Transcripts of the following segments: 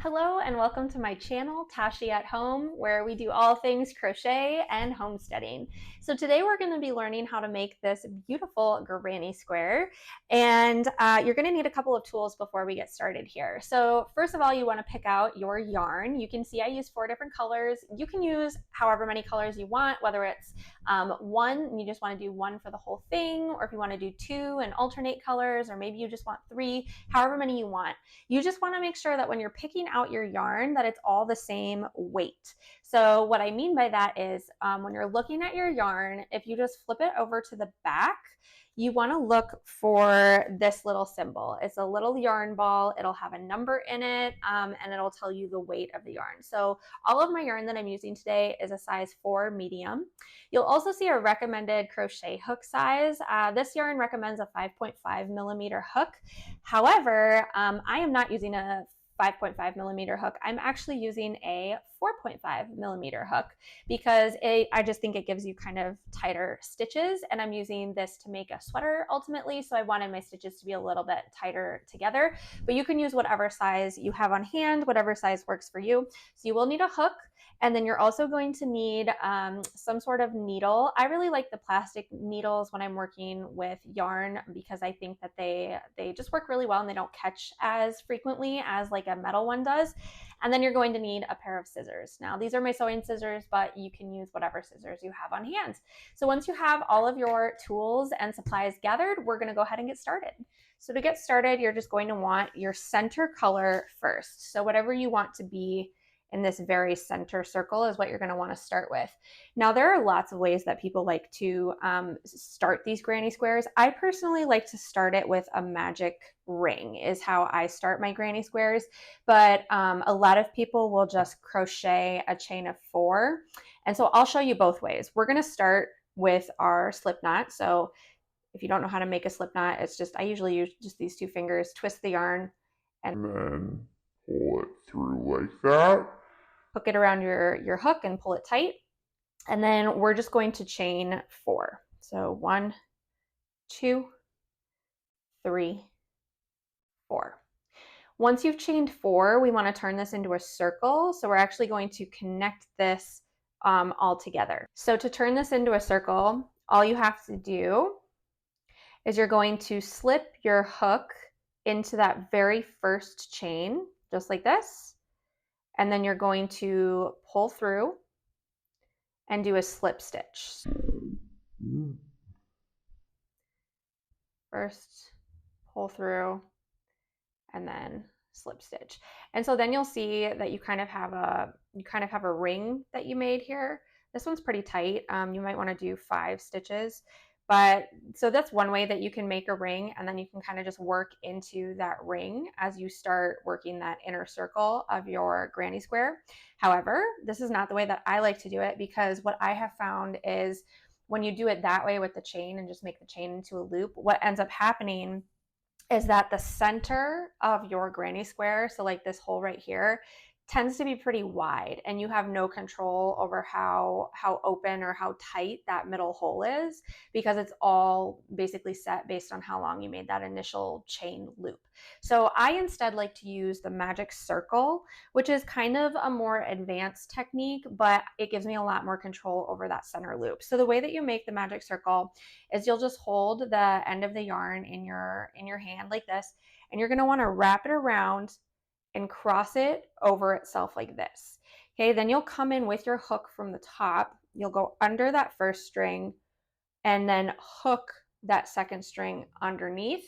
Hello and welcome to my channel, Tashi at Home, where we do all things crochet and homesteading. So today we're going to be learning how to make this beautiful granny square, and you're going to need a couple of tools before we get started here. So first of all, you want to pick out your yarn. You can see I use 4 different colors. You can use however many colors you want, whether it's one and you just want to do one for the whole thing, or if you want to do 2 and alternate colors, or maybe you just want 3, however many you want. You just want to make sure that when you're picking out your yarn that it's all the same weight. So what I mean by that is when you're looking at your yarn, if you just flip it over to the back, you want to look for this little symbol. It's a little yarn ball. It'll have a number in it, and it'll tell you the weight of the yarn. So all of my yarn that I'm using today is a size 4 medium. You'll also see a recommended crochet hook size. This yarn recommends a 5.5 millimeter hook. However, I am not using a 5.5 millimeter hook. I'm actually using a 4.5 millimeter hook because I just think it gives you kind of tighter stitches, and I'm using this to make a sweater ultimately, so I wanted my stitches to be a little bit tighter together. But you can use whatever size you have on hand, whatever size works for you. So you will need a hook, and then you're also going to need some sort of needle. I really like the plastic needles when I'm working with yarn because I think that they just work really well and they don't catch as frequently as like a metal one does. And then you're going to need a pair of scissors. Now, these are my sewing scissors, but you can use whatever scissors you have on hand. So once you have all of your tools and supplies gathered, we're going to go ahead and get started. So to get started, you're just going to want your center color first. So whatever you want to be in this very center circle is what you're going to want to start with. Now, there are lots of ways that people like to start these granny squares. I personally like to start it with a magic ring is how I start my granny squares, but a lot of people will just crochet a chain of 4. And so I'll show you both ways. We're going to start with our slip knot. So if you don't know how to make a slip knot, it's just, I usually use just these 2 fingers, twist the yarn, and then pull it through like that. Hook it around your hook and pull it tight. And then we're just going to chain 4. So 1, 2, 3, 4. Once you've chained 4, we want to turn this into a circle. So we're actually going to connect this all together. So to turn this into a circle, all you have to do is you're going to slip your hook into that very first chain, just like this. And then you're going to pull through and do a slip stitch. First, pull through, and then slip stitch. And so then you'll see that you kind of have a ring that you made here. This one's pretty tight. You might want to do 5 stitches. But so that's one way that you can make a ring, and then you can kind of just work into that ring as you start working that inner circle of your granny square. However, this is not the way that I like to do it, because what I have found is when you do it that way with the chain and just make the chain into a loop, what ends up happening is that the center of your granny square, so like this hole right here, tends to be pretty wide, and you have no control over how open or how tight that middle hole is, because it's all basically set based on how long you made that initial chain loop. So I instead like to use the magic circle, which is kind of a more advanced technique, but it gives me a lot more control over that center loop. So the way that you make the magic circle is you'll just hold the end of the yarn in your hand like this, and you're going to want to wrap it around and cross it over itself like this. Okay, then you'll come in with your hook from the top. You'll go under that first string and then hook that second string underneath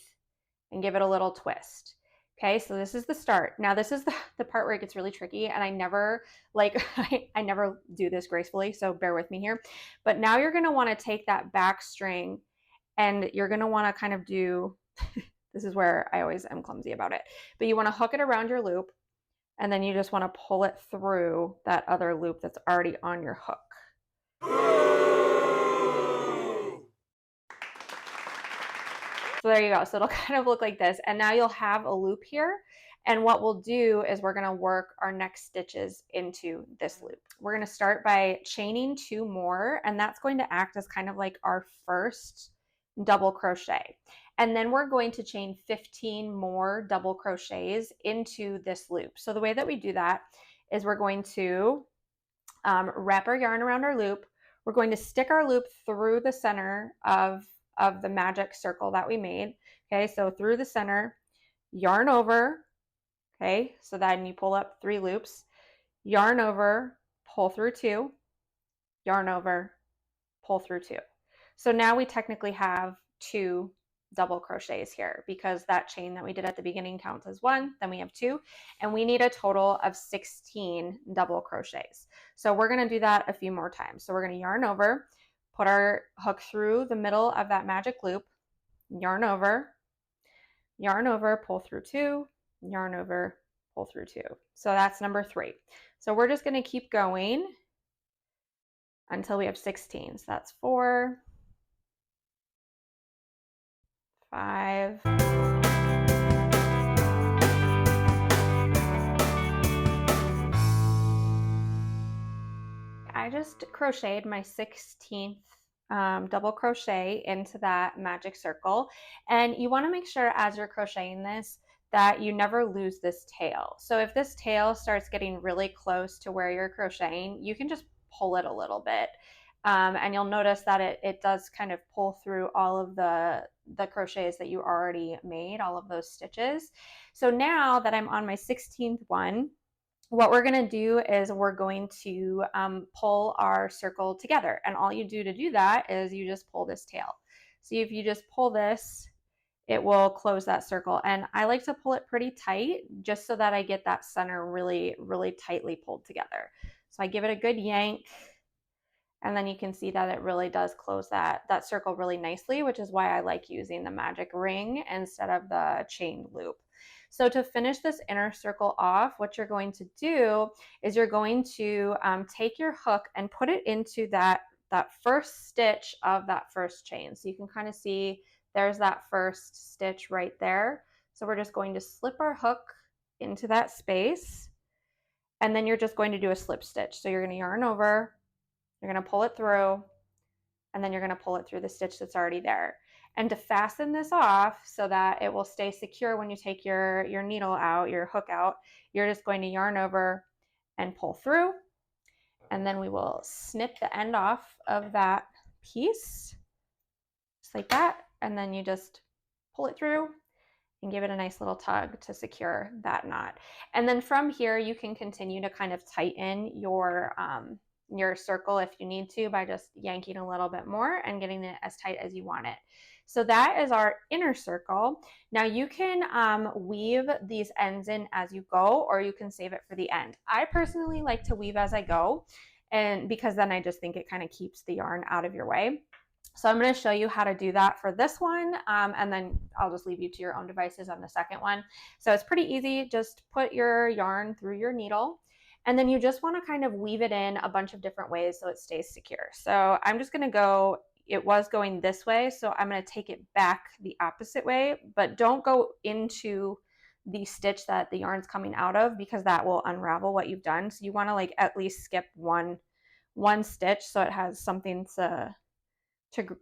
and give it a little twist. Okay, so this is the start. Now this is the part where it gets really tricky, and I never I never do this gracefully, so bear with me here. But now you're gonna wanna take that back string, and you're gonna wanna kind of do this is where I always am clumsy about it. But you want to hook it around your loop, and then you just want to pull it through that other loop that's already on your hook. So there you go. So it'll kind of look like this. And now you'll have a loop here. And what we'll do is we're going to work our next stitches into this loop. We're going to start by chaining 2 more, and that's going to act as kind of like our first double crochet. And then we're going to chain 15 more double crochets into this loop. So the way that we do that is we're going to wrap our yarn around our loop. We're going to stick our loop through the center of the magic circle that we made. Okay, so through the center, yarn over. Okay, so then you pull up 3 loops, yarn over, pull through 2, yarn over, pull through 2. So now we technically have 2 double crochets here because that chain that we did at the beginning counts as 1, then we have 2, and we need a total of 16 double crochets. So we're going to do that a few more times. So we're going to yarn over, put our hook through the middle of that magic loop, yarn over, pull through 2, yarn over, pull through 2. So that's number 3. So we're just going to keep going until we have 16. So that's 4, 5, I just crocheted my 16th double crochet into that magic circle, and you want to make sure as you're crocheting this that you never lose this tail. So if this tail starts getting really close to where you're crocheting, you can just pull it a little bit, and you'll notice that it does kind of pull through all of the crochets that you already made, all of those stitches. So now that I'm on my 16th one, what we're going to do is we're going to pull our circle together, and all you do to do that is you just pull this tail. So if you just pull this, it will close that circle, and I like to pull it pretty tight just so that I get that center really, really tightly pulled together. So I give it a good yank, and then you can see that it really does close that circle really nicely, which is why I like using the magic ring instead of the chain loop. So to finish this inner circle off, what you're going to do is you're going to take your hook and put it into that first stitch of that first chain. So you can kind of see there's that first stitch right there. So we're just going to slip our hook into that space, and then you're just going to do a slip stitch. So you're going to yarn over, you're going to pull it through, and then you're going to pull it through the stitch that's already there. And to fasten this off so that it will stay secure when you take your needle out, your hook out, you're just going to yarn over and pull through. And then we will snip the end off of that piece, just like that. And then you just pull it through and give it a nice little tug to secure that knot. And then from here, you can continue to kind of tighten your circle if you need to by just yanking a little bit more and getting it as tight as you want it. So that is our inner circle. Now you can weave these ends in as you go, or you can save it for the end. I personally like to weave as I go, and because then I just think it kind of keeps the yarn out of your way. So I'm going to show you how to do that for this one, and then I'll just leave you to your own devices on the second one. So it's pretty easy. Just put your yarn through your needle, and then you just want to kind of weave it in a bunch of different ways so it stays secure. So I'm just going to go, it was going this way, so I'm going to take it back the opposite way, but don't go into the stitch that the yarn's coming out of, because that will unravel what you've done. So you want to like at least skip one stitch so it has something to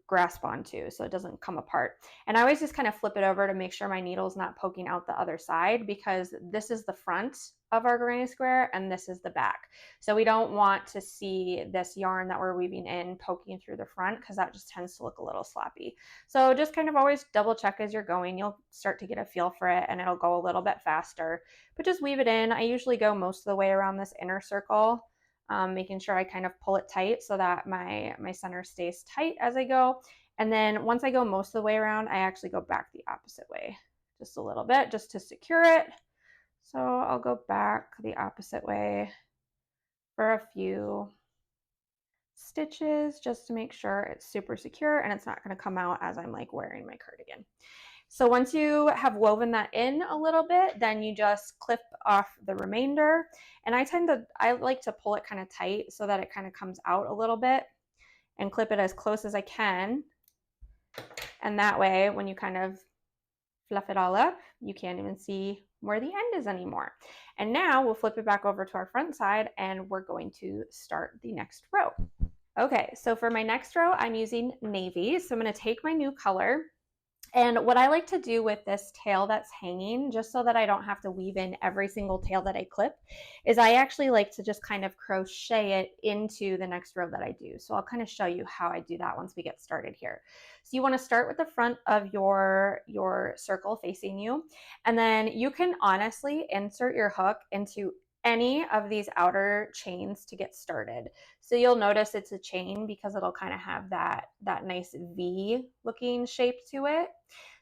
grasp onto so it doesn't come apart. And I always just kind of flip it over to make sure my needle's not poking out the other side, because this is the front of our granny square and this is the back. So we don't want to see this yarn that we're weaving in poking through the front, because that just tends to look a little sloppy. So just kind of always double check as you're going. You'll start to get a feel for it and it'll go a little bit faster, but just weave it in. I usually go most of the way around this inner circle, making sure I kind of pull it tight so that my center stays tight as I go. And then once I go most of the way around, I actually go back the opposite way just a little bit just to secure it. So I'll go back the opposite way for a few stitches just to make sure it's super secure and it's not going to come out as I'm like wearing my cardigan. So once you have woven that in a little bit, then you just clip off the remainder. And I like to pull it kind of tight so that it kind of comes out a little bit, and clip it as close as I can. And that way, when you kind of fluff it all up, you can't even see where the end is anymore. And now we'll flip it back over to our front side and we're going to start the next row. Okay, so for my next row, I'm using navy. So I'm going to take my new color, And what I like to do with this tail that's hanging, just so that I don't have to weave in every single tail that I clip, is I actually like to just kind of crochet it into the next row that I do. So I'll kind of show you how I do that once we get started here. So you want to start with the front of your circle facing you, and then you can honestly insert your hook into any of these outer chains to get started. So you'll notice it's a chain because it'll kind of have that nice V looking shape to it.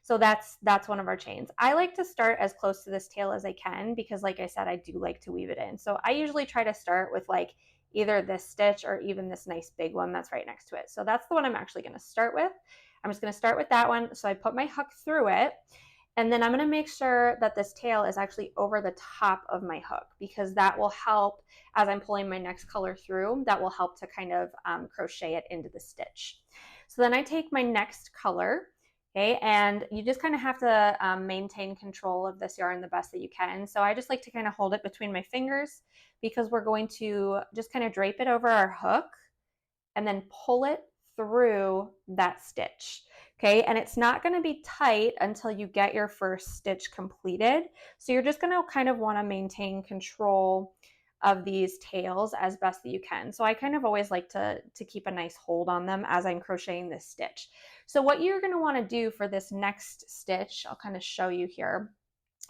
So that's one of our chains. I like to start as close to this tail as I can because, like I said, I do like to weave it in. So I usually try to start with like either this stitch or even this nice big one that's right next to it. So that's the one I'm actually going to start with. I'm just going to start with that one. So I put my hook through it. And then I'm going to make sure that this tail is actually over the top of my hook, because that will help as I'm pulling my next color through. That will help to kind of crochet it into the stitch. So then I take my next color, okay, and you just kind of have to maintain control of this yarn the best that you can. So I just like to kind of hold it between my fingers because we're going to just kind of drape it over our hook and then pull it through that stitch. Okay, and it's not going to be tight until you get your first stitch completed. So you're just going to kind of want to maintain control of these tails as best that you can. So I kind of always like to keep a nice hold on them as I'm crocheting this stitch. So what you're going to want to do for this next stitch, I'll kind of show you here,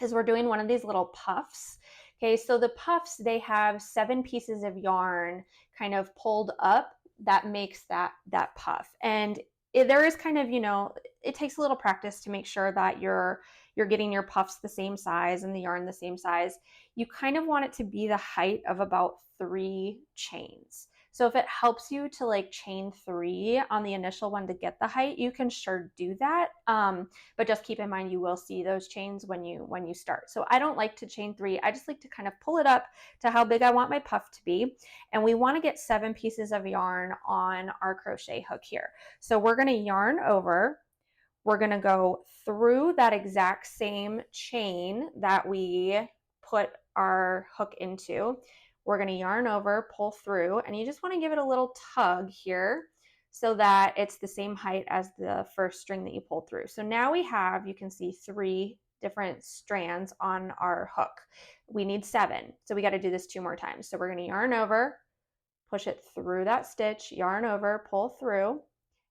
is we're doing one of these little puffs. Okay, so the puffs, they have 7 pieces of yarn kind of pulled up that makes that puff. And there is kind of, you know, it takes a little practice to make sure that you're getting your puffs the same size and the yarn the same size. You kind of want it to be the height of about 3 chains. So if it helps you to like chain 3 on the initial one to get the height, you can sure do that. But just keep in mind, you will see those chains when you start. So I don't like to chain 3. I just like to kind of pull it up to how big I want my puff to be. And we want to get 7 pieces of yarn on our crochet hook here. So we're going to yarn over. We're going to go through that exact same chain that we put our hook into. We're going to yarn over, pull through, and you just want to give it a little tug here so that it's the same height as the first string that you pulled through. So now we have, you can see 3 different strands on our hook. We need 7, so we got to do this 2 more times. So we're going to yarn over, push it through that stitch, yarn over, pull through, and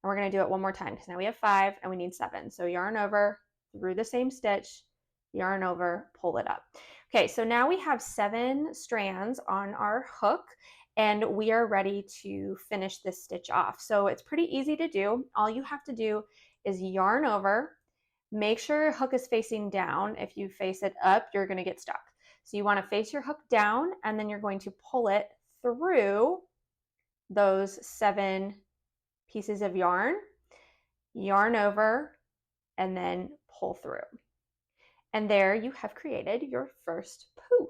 we're going to do it 1 more time because now we have 5 and we need 7. So yarn over, through the same stitch, yarn over, pull it up. Okay, so now we have 7 strands on our hook and we are ready to finish this stitch off. So it's pretty easy to do. All you have to do is yarn over, make sure your hook is facing down. If you face it up, you're going to get stuck. So you want to face your hook down and then you're going to pull it through those 7 pieces of yarn, yarn over, and then pull through. And there you have created your first poof.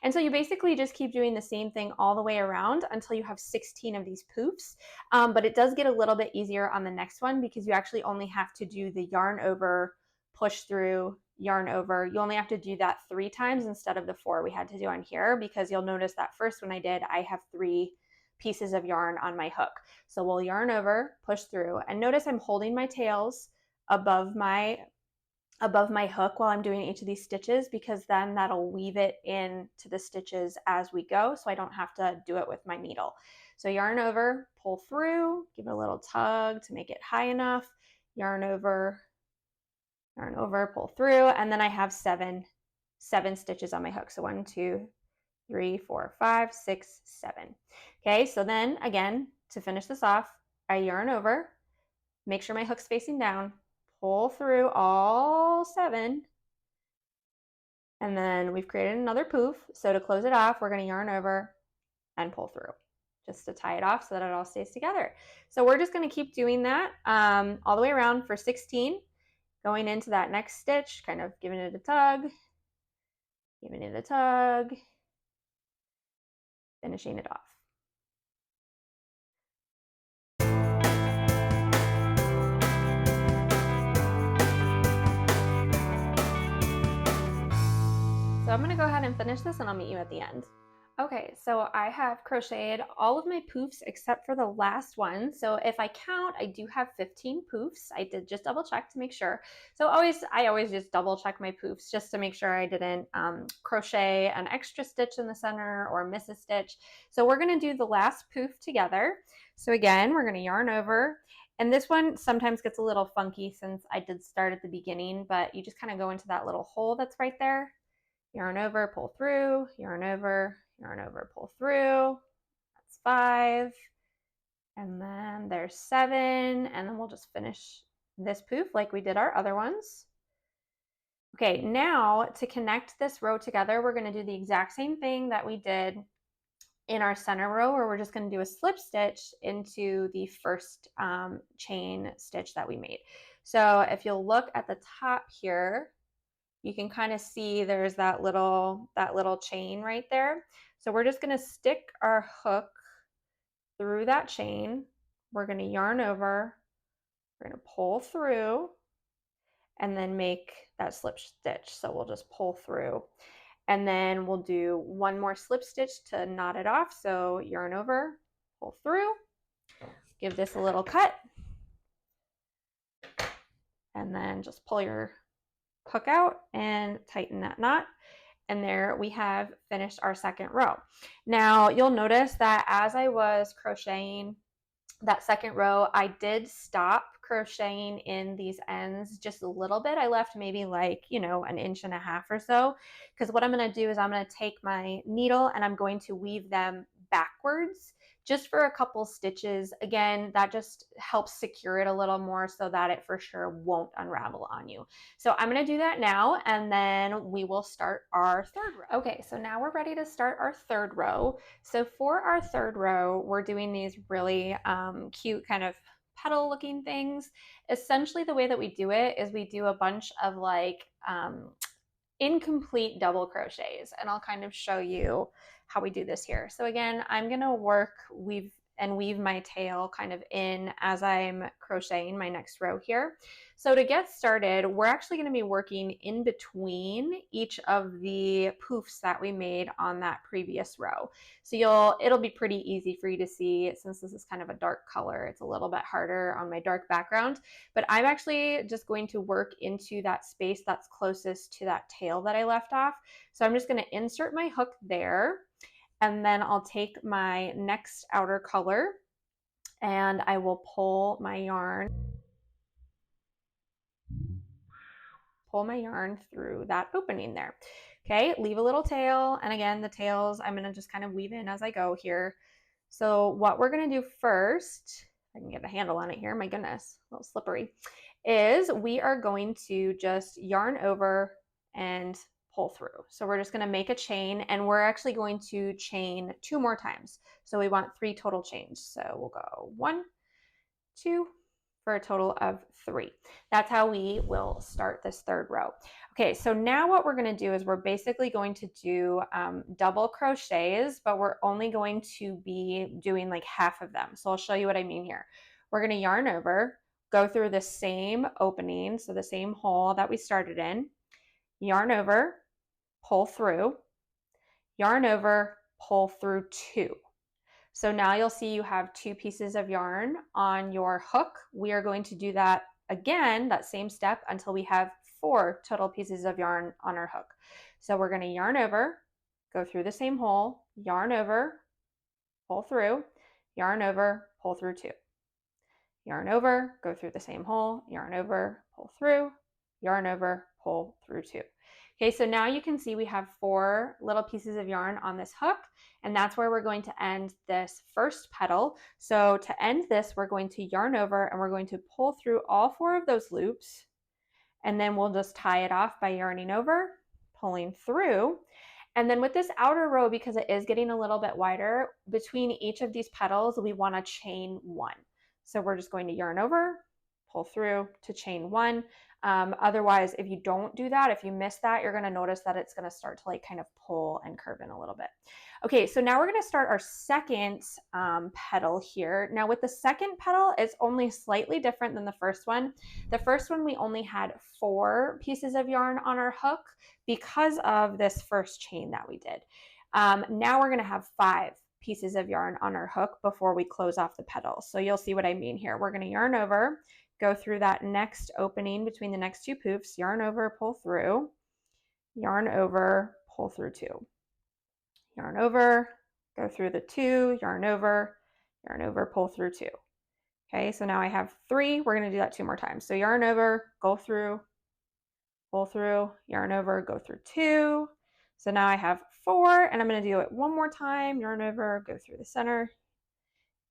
And so you basically just keep doing the same thing all the way around until you have 16 of these poofs. But it does get a little bit easier on the next one because you actually only have to do the yarn over, push through, yarn over. You only have to do that 3 times instead of the 4 we had to do on here, because you'll notice that first one I did, I have 3 pieces of yarn on my hook. So we'll yarn over, push through, and notice I'm holding my tails above my hook while I'm doing each of these stitches, because then that'll weave it into the stitches as we go, so I don't have to do it with my needle. So yarn over, pull through, give it a little tug to make it high enough, yarn over, pull through, and then I have 7 stitches on my hook. So 1, 2, 3, 4, 5, 6, 7. Okay, so then again, to finish this off, I yarn over, make sure my hook's facing down, pull through all 7, and then we've created another poof. So to close it off, we're going to yarn over and pull through just to tie it off so that it all stays together. So we're just going to keep doing that all the way around for 16, going into that next stitch, kind of giving it a tug, finishing it off. So I'm going to go ahead and finish this and I'll meet you at the end. Okay, so I have crocheted all of my poofs except for the last one. So if I count, I do have 15 poofs. I did just double check to make sure. So I always just double check my poofs just to make sure I didn't crochet an extra stitch in the center or miss a stitch. So we're gonna do the last poof together. So again, we're gonna yarn over. And this one sometimes gets a little funky since I did start at the beginning, but you just kind of go into that little hole that's right there, yarn over, pull through, yarn over, pull through. That's 5. And then there's 7. And then we'll just finish this poof like we did our other ones. Okay, now to connect this row together, we're going to do the exact same thing that we did in our center row, where we're just going to do a slip stitch into the first chain stitch that we made. So if you'll look at the top here, you can kind of see there's that little chain right there. So we're just going to stick our hook through that chain. We're going to yarn over, we're going to pull through, and then make that slip stitch. So we'll just pull through, and then we'll do one more slip stitch to knot it off. So yarn over, pull through, give this a little cut, and then just pull your hook out and tighten that knot. And there we have finished our second row. Now you'll notice that as I was crocheting that second row, I did stop crocheting in these ends just a little bit. I left maybe like, an inch and a half or so, because what I'm going to do is I'm going to take my needle and I'm going to weave them backwards just for a couple stitches. Again, that just helps secure it a little more so that it for sure won't unravel on you. So I'm going to do that now, and then we will start our third row. Okay, so now we're ready to start our third row. So for our third row, we're doing these really cute kind of petal looking things. Essentially the way that we do it is we do a bunch of like incomplete double crochets, and I'll kind of show you how we do this here. So again, I'm going to weave my tail kind of in as I'm crocheting my next row here. So to get started, we're actually going to be working in between each of the poofs that we made on that previous row. So it'll be pretty easy for you to see, since this is kind of a dark color. It's a little bit harder on my dark background, but I'm actually just going to work into that space that's closest to that tail that I left off. So I'm just going to insert my hook there, and then I'll take my next outer color and I will pull my yarn through that opening there. Okay, leave a little tail, and again, the tails I'm going to just kind of weave in as I go here. So what we're going to do first, I can get a handle on it here, my goodness, a little slippery, is we are going to just yarn over and pull through. So we're just going to make a chain, and we're actually going to chain 2 more times. So we want 3 total chains. So we'll go 1, 2, for a total of 3. That's how we will start this third row. Okay, so now what we're going to do is we're basically going to do double crochets, but we're only going to be doing like half of them. So I'll show you what I mean here. We're going to yarn over, go through the same opening, so the same hole that we started in, yarn over, pull through, yarn over, pull through 2. So now you'll see you have 2 pieces of yarn on your hook. We are going to do that again, that same step, until we have 4 total pieces of yarn on our hook. So we're going to yarn over, go through the same hole, yarn over, pull through, yarn over, pull through 2. Yarn over, go through the same hole, yarn over, pull through, yarn over, pull through 2. Okay, so now you can see we have 4 little pieces of yarn on this hook, and that's where we're going to end this first petal. So to end this, we're going to yarn over and we're going to pull through all 4 of those loops, and then we'll just tie it off by yarning over, pulling through. And then with this outer row, because it is getting a little bit wider, between each of these petals, we want to chain 1. So we're just going to yarn over, pull through to chain 1. Otherwise, if you don't do that, if you miss that, you're going to notice that it's going to start to like kind of pull and curve in a little bit. Okay, so now we're going to start our second petal here. Now with the second petal, it's only slightly different than the first one. The first one, we only had 4 pieces of yarn on our hook because of this first chain that we did. Now we're going to have 5 pieces of yarn on our hook before we close off the petals. So you'll see what I mean here. We're going to yarn over, go through that next opening between the next 2 poofs, yarn over, pull through, yarn over, pull through 2, yarn over, go through the 2, yarn over, pull through 2. Okay, so now I have 3. We're going to do that 2 more times. So yarn over, go through, pull through, yarn over, go through 2. So now I have 4, and I'm going to do it one more time. Yarn over, go through the center,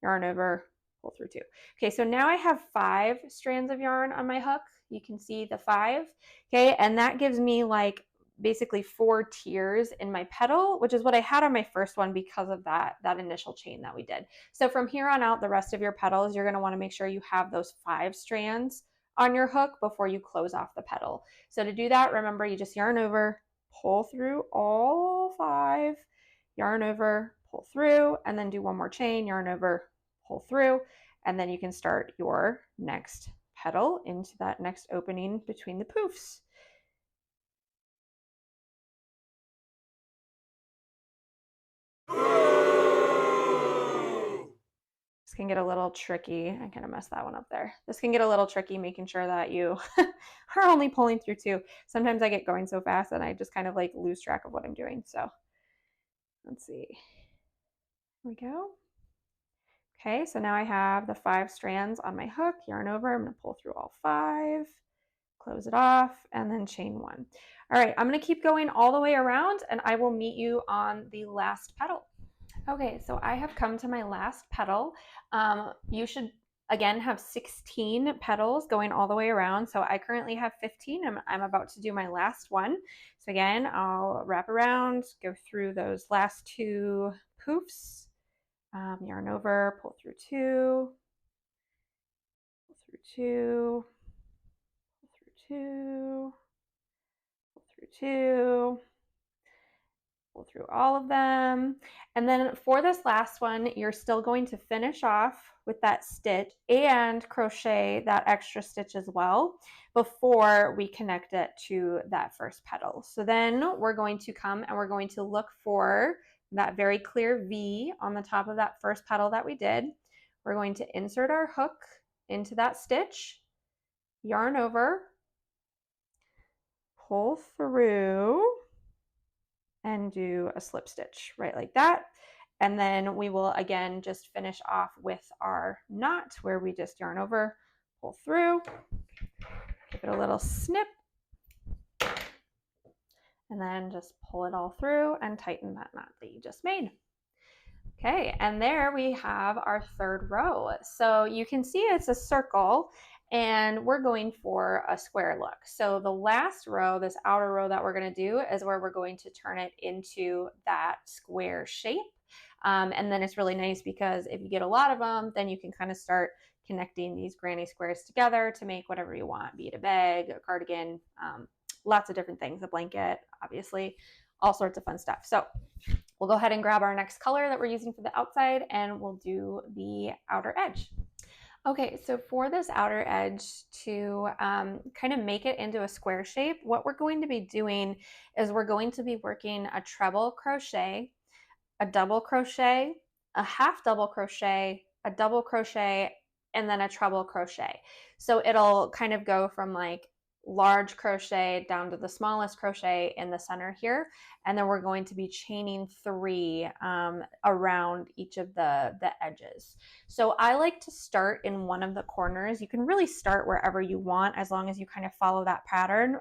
yarn over, pull through 2. Okay, so now I have 5 strands of yarn on my hook. You can see the 5. Okay, and that gives me like basically 4 tiers in my petal, which is what I had on my first one because of that initial chain that we did. So from here on out, the rest of your petals, you're going to want to make sure you have those 5 strands on your hook before you close off the petal. So to do that, remember, you just yarn over, pull through all 5, yarn over, pull through, and then do one more chain, yarn over, pull through, and then you can start your next petal into that next opening between the poofs. This can get a little tricky. I kind of messed that one up there. This can get a little tricky, making sure that you are only pulling through 2. Sometimes I get going so fast and I just kind of like lose track of what I'm doing. So let's see. Here we go. Okay, so now I have the 5 strands on my hook, yarn over, I'm going to pull through all 5, close it off, and then chain 1. All right, I'm going to keep going all the way around and I will meet you on the last petal. Okay, so I have come to my last petal. You should, again, have 16 petals going all the way around. So I currently have 15. I'm about to do my last one. So again, I'll wrap around, go through those last 2 poofs, yarn over, pull through 2, pull through 2, pull through 2, pull through 2, pull through all of them. And then for this last one, you're still going to finish off with that stitch and crochet that extra stitch as well before we connect it to that first petal. So then we're going to come and we're going to look for that very clear V on the top of that first petal that we did. We're going to insert our hook into that stitch, yarn over, pull through, and do a slip stitch right like that. And then we will again just finish off with our knot where we just yarn over, pull through, give it a little snip, and then just pull it all through and tighten that knot that you just made. Okay, and there we have our 3rd row. So you can see it's a circle and we're going for a square look. So the last row, this outer row that we're going to do is where we're going to turn it into that square shape. And then it's really nice because if you get a lot of them, then you can kind of start connecting these granny squares together to make whatever you want, be it a bag, a cardigan, lots of different things, a blanket, obviously, all sorts of fun stuff. So we'll go ahead and grab our next color that we're using for the outside and we'll do the outer edge. Okay, so for this outer edge to kind of make it into a square shape, what we're going to be doing is we're going to be working a treble crochet, a double crochet, a half double crochet, a double crochet, and then a treble crochet. So it'll kind of go from like large crochet down to the smallest crochet in the center here, and then we're going to be chaining 3 around each of the edges. So I like to start in one of the corners. You can really start wherever you want as long as you kind of follow that pattern,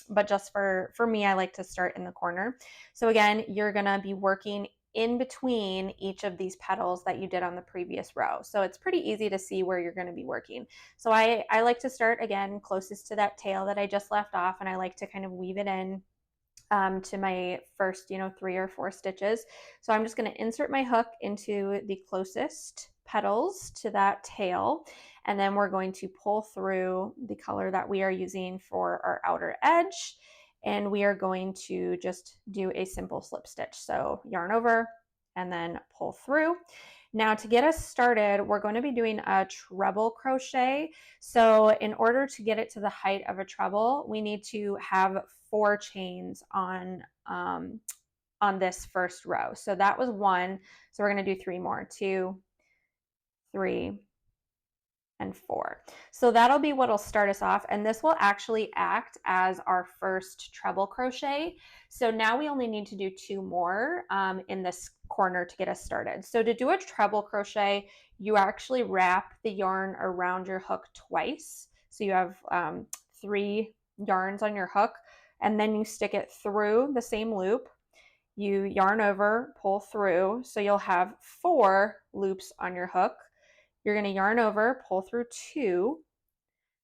but just for me, I like to start in the corner. So again, you're gonna be working in between each of these petals that you did on the previous row. So it's pretty easy to see where you're going to be working. So I like to start again closest to that tail that I just left off, and I like to kind of weave it in to my first 3 or 4 stitches. So I'm just going to insert my hook into the closest petals to that tail, and then we're going to pull through the color that we are using for our outer edge, and we are going to just do a simple slip stitch. So yarn over and then pull through. Now to get us started, we're going to be doing a treble crochet. So in order to get it to the height of a treble, we need to have 4 chains on on this first row. So that was 1. So we're going to do 3 more. 2, 3, and 4. So that'll be what'll start us off, and this will actually act as our first treble crochet. So now we only need to do 2 more in this corner to get us started. So to do a treble crochet, you actually wrap the yarn around your hook twice. So you have 3 yarns on your hook, and then you stick it through the same loop. You yarn over, pull through, so you'll have 4 loops on your hook. You're going to yarn over, pull through 2,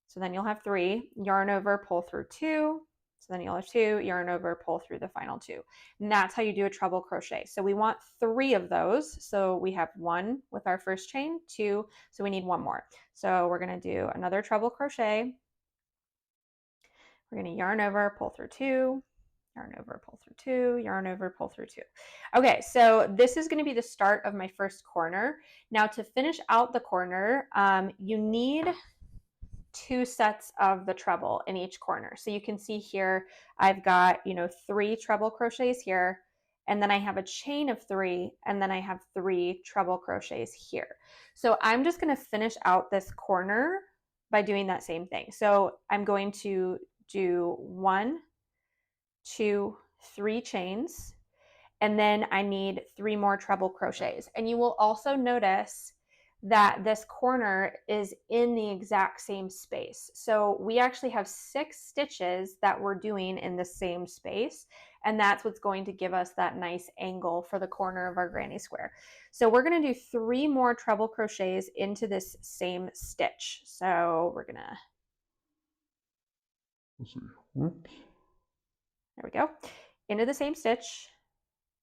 so then you'll have 3, yarn over, pull through 2, so then you'll have 2, yarn over, pull through the final 2. And that's how you do a treble crochet. So we want 3 of those. So we have 1 with our first chain, 2, so we need 1 more. So we're going to do another treble crochet. We're going to yarn over, pull through 2, yarn over, pull through 2, yarn over, pull through 2. Okay, so this is going to be the start of my first corner. Now to finish out the corner, you need 2 sets of the treble in each corner. So you can see here, I've got, 3 treble crochets here, and then I have a chain of 3, and then I have 3 treble crochets here. So I'm just going to finish out this corner by doing that same thing. So I'm going to do 1, 2, 3 chains, and then I need 3 more treble crochets. And you will also notice that this corner is in the exact same space. So we actually have 6 stitches that we're doing in the same space, and that's what's going to give us that nice angle for the corner of our granny square. So we're going to do 3 more treble crochets into this same stitch. So we're gonna, let's see. Oops. There we go. Into the same stitch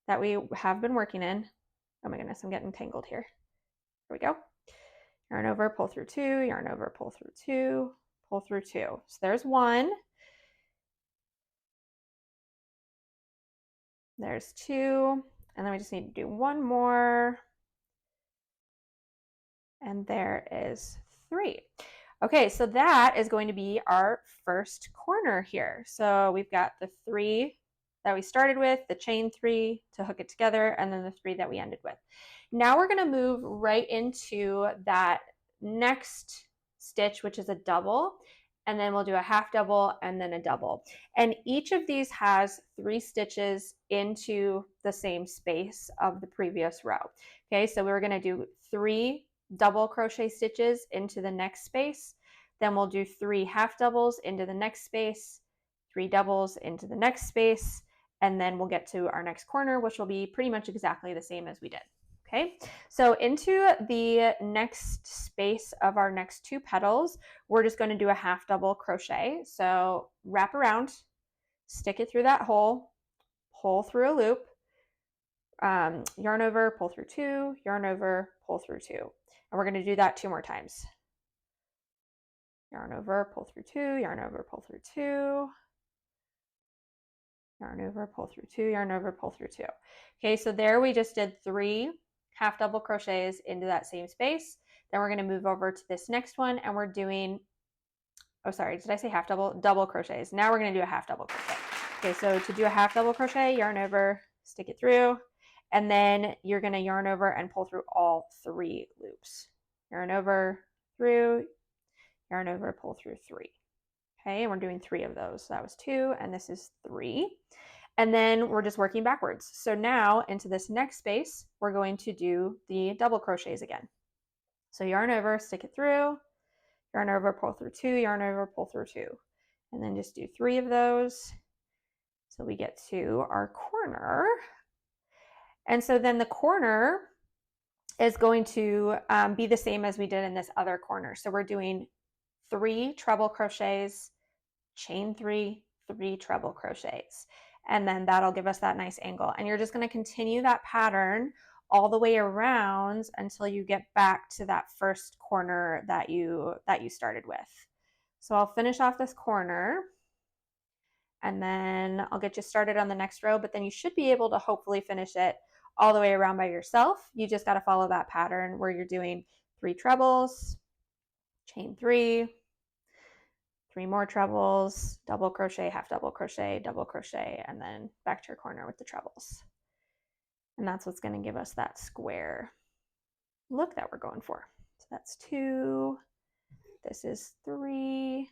that we have been working in. Oh my goodness, I'm getting tangled here. Here we go. Yarn over, pull through 2, yarn over, pull through 2, pull through 2. So there's 1. There's 2. And then we just need to do 1 more. And there is 3. Okay, so that is going to be our first corner here. So we've got the 3 that we started with, the chain 3 to hook it together, and then the 3 that we ended with. Now we're going to move right into that next stitch, which is a double, and then we'll do a half double and then a double. And each of these has 3 stitches into the same space of the previous row. Okay, so we're going to do 3 double crochet stitches into the next space, then we'll do 3 half doubles into the next space, 3 doubles into the next space, and then we'll get to our next corner, which will be pretty much exactly the same as we did. Okay, so into the next space of our next 2 petals, we're just going to do a half double crochet. So wrap around, stick it through that hole, pull through a loop, yarn over, pull through 2, yarn over, pull through 2. And we're going to do that 2 more times. Yarn over, pull through 2, yarn over, pull through 2, yarn over, pull through 2, yarn over, pull through 2. Okay, so there we just did 3 half double crochets into that same space. Then we're going to move over to this next one, and we're doing, oh sorry, did I say half double? Double crochets. Now we're going to do a half double crochet. Okay, so to do a half double crochet, yarn over, stick it through, and then you're going to yarn over and pull through all 3 loops. Yarn over, through, yarn over, pull through 3. Okay, and we're doing 3 of those. So that was 2, and this is 3. And then we're just working backwards. So now into this next space, we're going to do the double crochets again. So yarn over, stick it through, yarn over, pull through 2, yarn over, pull through 2. And then just do 3 of those. So we get to our corner. And so then the corner is going to be the same as we did in this other corner. So we're doing 3 treble crochets, chain 3, 3 treble crochets. And then that'll give us that nice angle. And you're just going to continue that pattern all the way around until you get back to that first corner that you started with. So I'll finish off this corner, and then I'll get you started on the next row, but then you should be able to hopefully finish it all the way around by yourself. You just got to follow that pattern where you're doing 3 trebles, chain 3, 3 more trebles, double crochet, half double crochet, double crochet, and then back to your corner with the trebles. And that's what's going to give us that square look that we're going for. So that's 2, this is 3.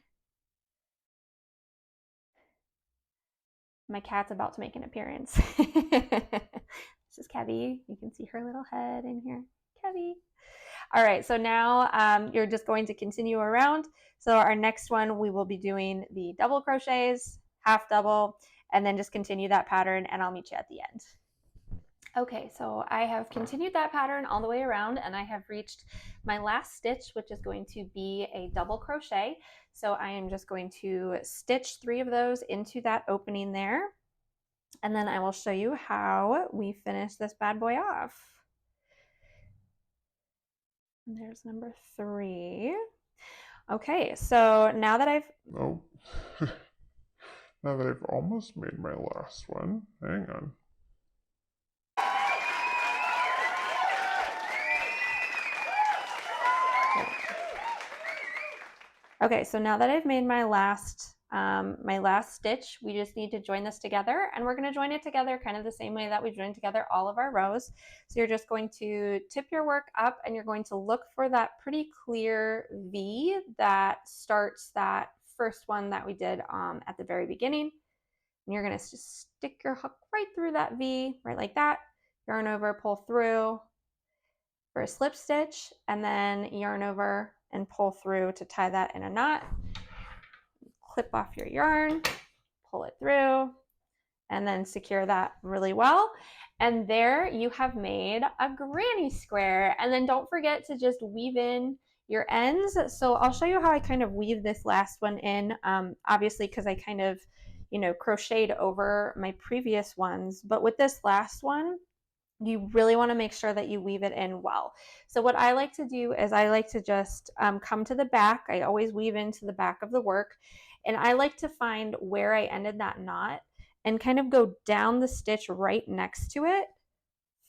My cat's about to make an appearance. This is Kevy. You can see her little head in here. Kevy. All right, so now you're just going to continue around. So our next one, we will be doing the double crochets, half double, and then just continue that pattern, and I'll meet you at the end. Okay, so I have continued that pattern all the way around, and I have reached my last stitch, which is going to be a double crochet. So I am just going to stitch 3 of those into that opening there, and then I will show you how we finish this bad boy off. And there's number 3. Okay, so now that I've... Oh, now that I've almost made my last one, hang on. Okay, so now that I've made my last stitch, we just need to join this together, and we're going to join it together kind of the same way that we've joined together all of our rows. So you're just going to tip your work up, and you're going to look for that pretty clear V that starts that first one that we did at the very beginning. And you're going to just stick your hook right through that V, right like that, yarn over, pull through for a slip stitch, and then yarn over and pull through to tie that in a knot. Clip off your yarn, pull it through, and then secure that really well. And there you have made a granny square. And then don't forget to just weave in your ends. So I'll show you how I kind of weave this last one in, obviously because I kind of, crocheted over my previous ones. But with this last one, you really want to make sure that you weave it in well. So what I like to do is I like to just come to the back. I always weave into the back of the work, and I like to find where I ended that knot and kind of go down the stitch right next to it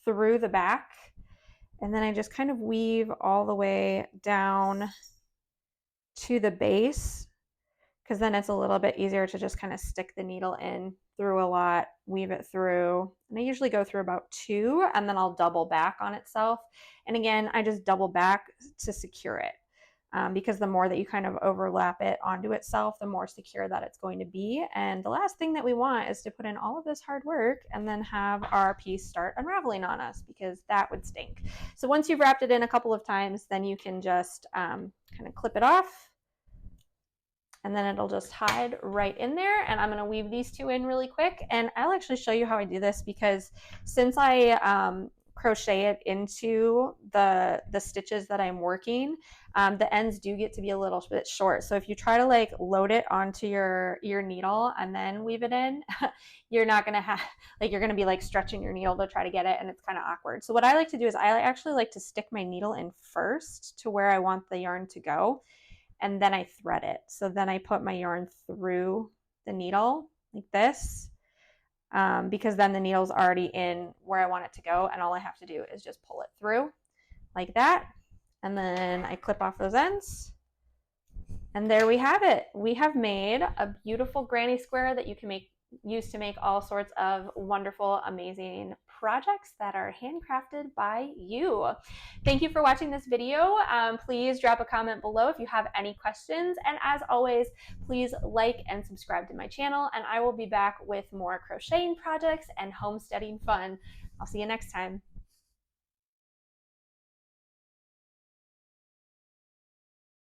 through the back, and then I just kind of weave all the way down to the base, because then it's a little bit easier to just kind of stick the needle in through a lot, weave it through. And I usually go through about 2, and then I'll double back on itself. And again, I just double back to secure it, because the more that you kind of overlap it onto itself, the more secure that it's going to be. And the last thing that we want is to put in all of this hard work and then have our piece start unraveling on us, because that would stink. So once you've wrapped it in a couple of times, then you can just kind of clip it off, and then it'll just hide right in there. And I'm going to weave these 2 in really quick, and I'll actually show you how I do this, because since I crochet it into the stitches that I'm working, the ends do get to be a little bit short. So if you try to like load it onto your needle and then weave it in, you're not going to have, like, you're going to be like stretching your needle to try to get it, and it's kind of awkward. So what I like to do is I actually like to stick my needle in first to where I want the yarn to go, and then I thread it. So then I put my yarn through the needle like this, because then the needle's already in where I want it to go, and all I have to do is just pull it through like that, and then I clip off those ends, and there we have it. We have made a beautiful granny square that you can use to make all sorts of wonderful, amazing projects that are handcrafted by you. Thank you for watching this video. Please drop a comment below if you have any questions. And as always, please like and subscribe to my channel, and I will be back with more crocheting projects and homesteading fun. I'll see you next time.